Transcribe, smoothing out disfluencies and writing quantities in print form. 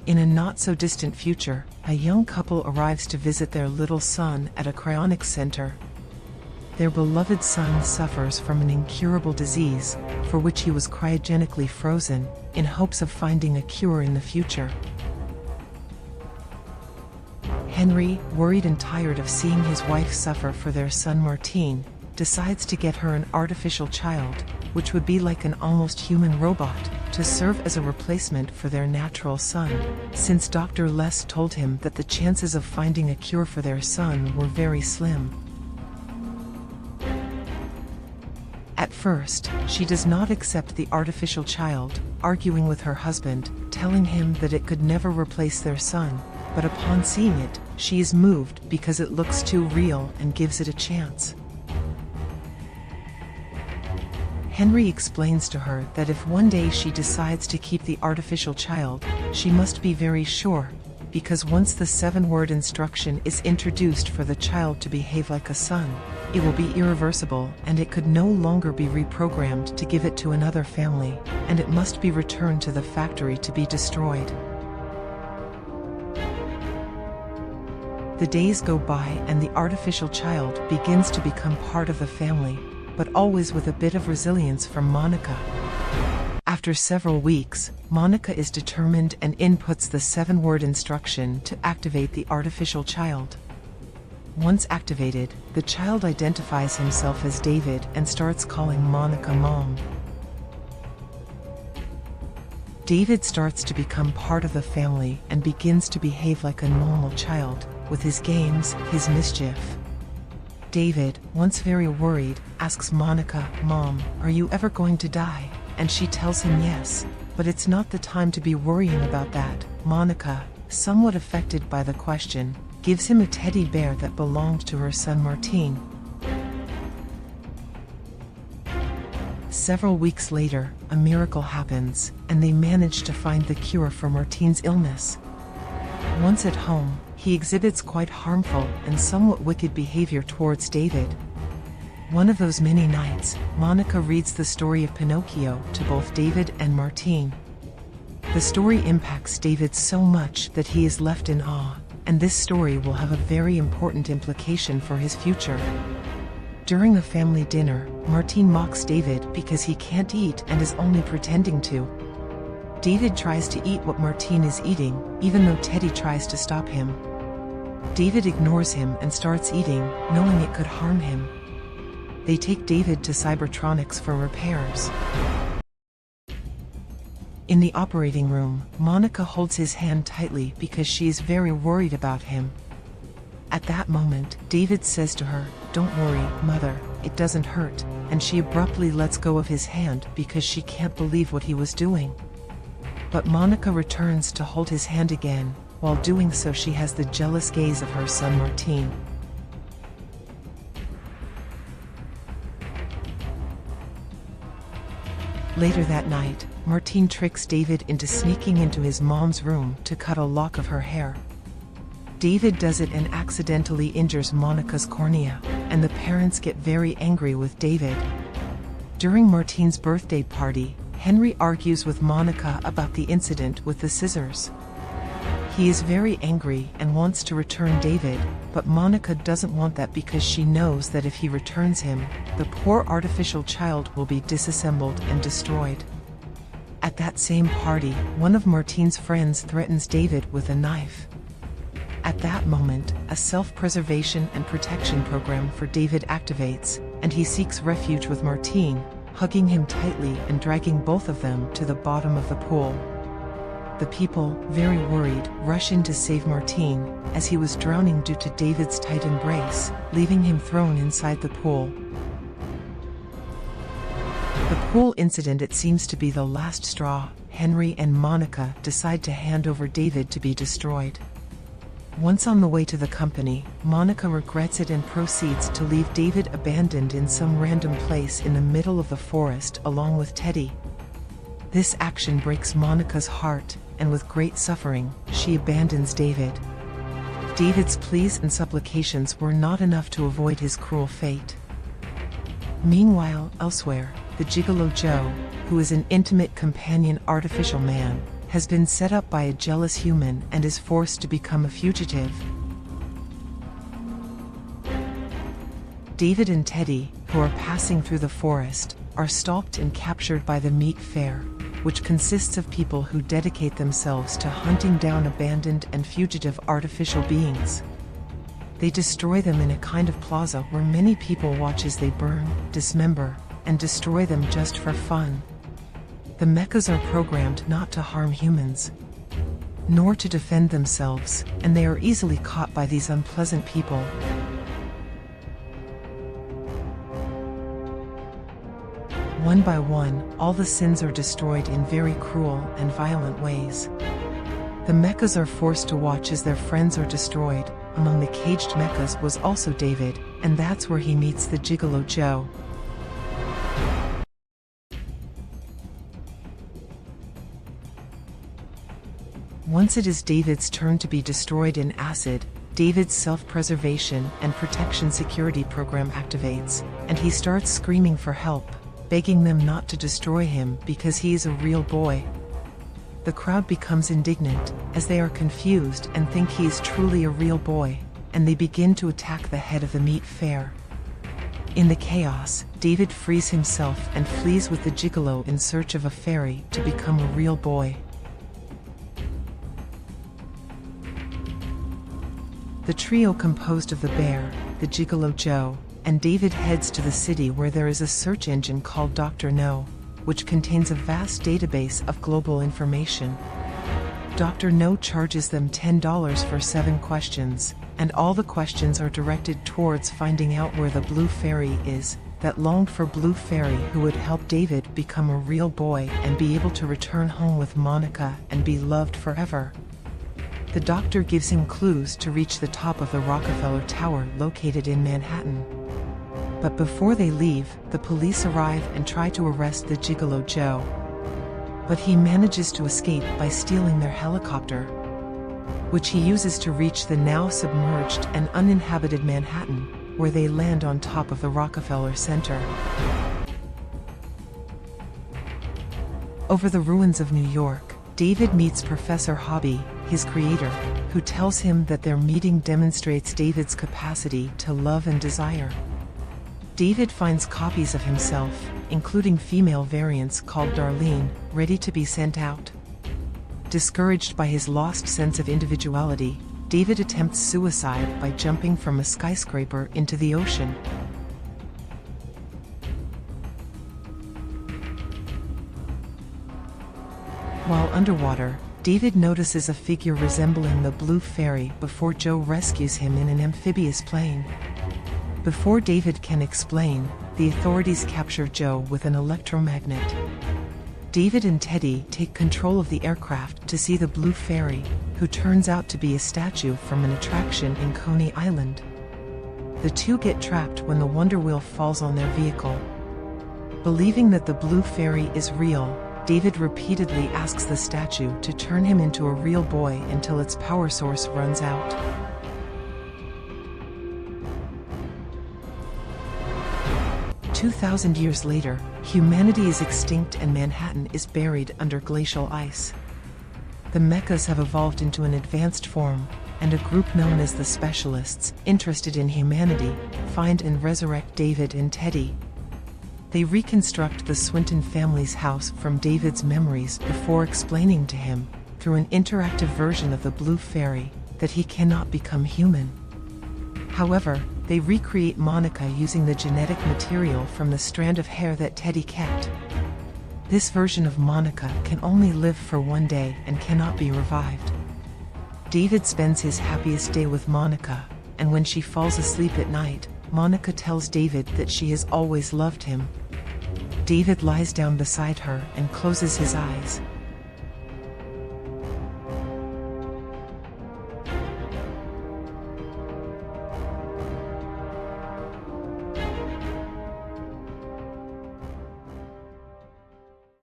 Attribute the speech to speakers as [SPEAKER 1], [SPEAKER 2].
[SPEAKER 1] In a not-so-distant future, a young couple arrives to visit their little son at a cryonics center. Their beloved son suffers from an incurable disease, for which he was cryogenically frozen, in hopes of finding a cure in the future. Henry, worried and tired of seeing his wife suffer for their son Martine, decides to get her an artificial child, which would be like an almost human robot, to serve as a replacement for their natural son, since Dr. Les told him that the chances of finding a cure for their son were very slim. At first, she does not accept the artificial child, arguing with her husband, telling him that it could never replace their son, but upon seeing it, she is moved because it looks too real and gives it a chance. Henry explains to her that if one day she decides to keep the artificial child, she must be very sure, because once the 7-word instruction is introduced for the child to behave like a son, it will be irreversible and it could no longer be reprogrammed to give it to another family, and it must be returned to the factory to be destroyed. The days go by and the artificial child begins to become part of the family, but always with a bit of resilience from Monica. After several weeks, Monica is determined and inputs the 7-word instruction to activate the artificial child. Once activated, the child identifies himself as David and starts calling Monica Mom. David starts to become part of the family and begins to behave like a normal child, with his games, his mischief. David, once very worried, asks Monica, "Mom, are you ever going to die?" And she tells him yes, but it's not the time to be worrying about that. Monica, somewhat affected by the question, gives him a teddy bear that belonged to her son Martine. Several weeks later, a miracle happens, and they manage to find the cure for Martine's illness. Once at home, he exhibits quite harmful and somewhat wicked behavior towards David. One of those many nights, Monica reads the story of Pinocchio to both David and Martine. The story impacts David so much that he is left in awe, and this story will have a very important implication for his future. During a family dinner, Martine mocks David because he can't eat and is only pretending to. David tries to eat what Martine is eating, even though Teddy tries to stop him. David ignores him and starts eating, knowing it could harm him. They take David to Cybertronics for repairs. In the operating room, Monica holds his hand tightly because she is very worried about him. At that moment, David says to her, "Don't worry, Mother, it doesn't hurt," and she abruptly lets go of his hand because she can't believe what he was doing. But Monica returns to hold his hand again. While doing so, she has the jealous gaze of her son Martine. Later that night, Martine tricks David into sneaking into his mom's room to cut a lock of her hair. David does it and accidentally injures Monica's cornea, and the parents get very angry with David. During Martine's birthday party, Henry argues with Monica about the incident with the scissors. He is very angry and wants to return David, but Monica doesn't want that because she knows that if he returns him, the poor artificial child will be disassembled and destroyed. At that same party, one of Martine's friends threatens David with a knife. At that moment, a self-preservation and protection program for David activates, and he seeks refuge with Martine, hugging him tightly and dragging both of them to the bottom of the pool. The people, very worried, rush in to save Martine, as he was drowning due to David's tight embrace, leaving him thrown inside the pool. The pool incident, it seems to be the last straw. Henry and Monica decide to hand over David to be destroyed. Once on the way to the company, Monica regrets it and proceeds to leave David abandoned in some random place in the middle of the forest along with Teddy. This action breaks Monica's heart, and with great suffering, she abandons David. David's pleas and supplications were not enough to avoid his cruel fate. Meanwhile, elsewhere, the gigolo Joe, who is an intimate companion artificial man, has been set up by a jealous human and is forced to become a fugitive. David and Teddy, who are passing through the forest, are stalked and captured by the meat fair, which consists of people who dedicate themselves to hunting down abandoned and fugitive artificial beings. They destroy them in a kind of plaza where many people watch as they burn, dismember, and destroy them just for fun. The mechas are programmed not to harm humans, nor to defend themselves, and they are easily caught by these unpleasant people. One by one, all the sins are destroyed in very cruel and violent ways. The mechas are forced to watch as their friends are destroyed. Among the caged mechas was also David, and that's where he meets the gigolo Joe. Once it is David's turn to be destroyed in acid, David's self-preservation and protection security program activates, and he starts screaming for help, begging them not to destroy him because he is a real boy. The crowd becomes indignant, as they are confused and think he is truly a real boy, and they begin to attack the head of the meat fair. In the chaos, David frees himself and flees with the gigolo in search of a fairy to become a real boy. The trio composed of the bear, the gigolo Joe, and David heads to the city where there is a search engine called Dr. No, which contains a vast database of global information. Dr. No charges them $10 for 7 questions, and all the questions are directed towards finding out where the blue fairy is, that longed for blue fairy who would help David become a real boy and be able to return home with Monica and be loved forever. The doctor gives him clues to reach the top of the Rockefeller Tower located in Manhattan. But before they leave, the police arrive and try to arrest the gigolo Joe. But he manages to escape by stealing their helicopter, which he uses to reach the now submerged and uninhabited Manhattan, where they land on top of the Rockefeller Center. Over the ruins of New York, David meets Professor Hobby, his creator, who tells him that their meeting demonstrates David's capacity to love and desire. David finds copies of himself, including female variants called Darlene, ready to be sent out. Discouraged by his lost sense of individuality, David attempts suicide by jumping from a skyscraper into the ocean. While underwater, David notices a figure resembling the blue fairy before Joe rescues him in an amphibious plane. Before David can explain, the authorities capture Joe with an electromagnet. David and Teddy take control of the aircraft to see the blue fairy, who turns out to be a statue from an attraction in Coney Island. The two get trapped when the Wonder Wheel falls on their vehicle. Believing that the blue fairy is real, David repeatedly asks the statue to turn him into a real boy until its power source runs out. 2,000 years later, humanity is extinct and Manhattan is buried under glacial ice. The mechas have evolved into an advanced form, and a group known as the Specialists, interested in humanity, find and resurrect David and Teddy. They reconstruct the Swinton family's house from David's memories before explaining to him, through an interactive version of the blue fairy, that he cannot become human. However, they recreate Monica using the genetic material from the strand of hair that Teddy kept. This version of Monica can only live for 1 day and cannot be revived. David spends his happiest day with Monica, and when she falls asleep at night, Monica tells David that she has always loved him. David lies down beside her and closes his eyes,